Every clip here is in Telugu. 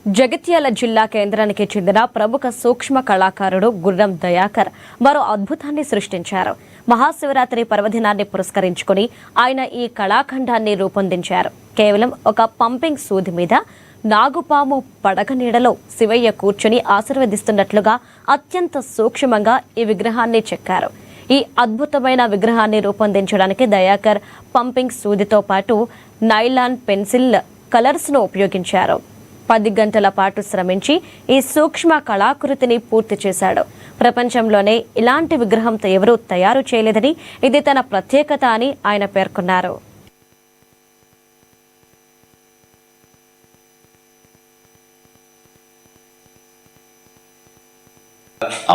జగిత్యాల జిల్లా కేంద్రానికి చెందిన ప్రముఖ సూక్ష్మ కళాకారుడు గుర్రం దయాకర్ మరో అద్భుతాన్ని సృష్టించారు. మహాశివరాత్రి పర్వదినాన్ని పురస్కరించుకుని ఆయన ఈ కళాఖండాన్ని రూపొందించారు. కేవలం ఒక పంపింగ్ సూది మీద నాగుపాము పడగ నీడలో శివయ్య కూర్చుని ఆశీర్వదిస్తున్నట్లుగా అత్యంత సూక్ష్మంగా ఈ విగ్రహాన్ని చెక్కారు. ఈ అద్భుతమైన విగ్రహాన్ని రూపొందించడానికి దయాకర్ పంపింగ్ సూదితో పాటు నైలాన్ పెన్సిల్ కలర్స్ను ఉపయోగించారు. 10 గంటల పాటు శ్రమించి ఈ సూక్ష్మ కళాకృతిని పూర్తి చేశాడు. ప్రపంచంలోనే ఇలాంటి విగ్రహంతో ఎవరూ తయారు చేయలేదని, ఇది తన ప్రత్యేకత అని ఆయన పేర్కొన్నారు.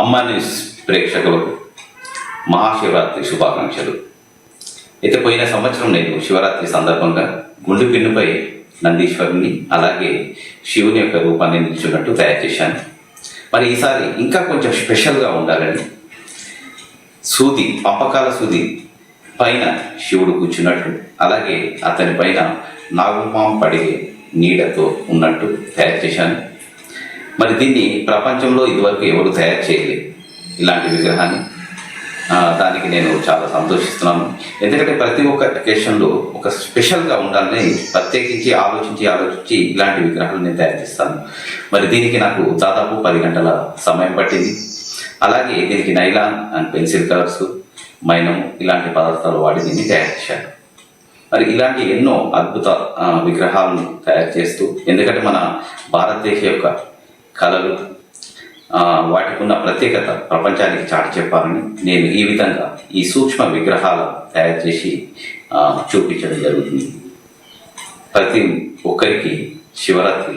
అమ్మా న్యూస్ ప్రేక్షకులకు మహాశివరాత్రి శుభాకాంక్షలు. అయితే పోయిన సంవత్సరం నేను శివరాత్రి సందర్భంగా గుండు పిన్నుపై నందీశ్వరుని అలాగే శివుని యొక్క రూపాన్ని నిల్చున్నట్టు తయారు చేశాను. మరి ఈసారి ఇంకా కొంచెం స్పెషల్గా ఉండాలని సూది, పంపకాల సూది పైన శివుడు కూర్చున్నట్టు, అలాగే అతని పైన నాగుపాము పడిగే నీడతో ఉన్నట్టు తయారు చేశాను. మరి దీన్ని ప్రపంచంలో ఇదివరకు ఎవరు తయారు చేయలేదు ఇలాంటి విగ్రహాన్ని. దానికి నేను చాలా సంతోషిస్తున్నాను. ఎందుకంటే ప్రతి ఒక్క అకేషన్లో ఒక స్పెషల్గా ఉండాలని ప్రత్యేకించి ఆలోచించి ఇలాంటి విగ్రహాలు నేను తయారు చేస్తాను. మరి దీనికి నాకు దాదాపు 10 గంటల సమయం పట్టింది. అలాగే దీనికి నైలాన్ అండ్ పెన్సిల్ కలర్స్, మైనం ఇలాంటి పదార్థాలు వాడి దీన్ని తయారు చేశాను. మరి ఇలాంటి ఎన్నో అద్భుత విగ్రహాలను తయారు చేస్తూ, ఎందుకంటే మన భారతదేశ యొక్క కళలు వాటికి ఉన్న ప్రత్యేకత ప్రపంచానికి చాటి చెప్పాలని నేను ఈ విధంగా ఈ సూక్ష్మ విగ్రహాలు తయారు చేసి చూపించడం జరుగుతుంది. ప్రతి ఒక్కరికి శివరాత్రి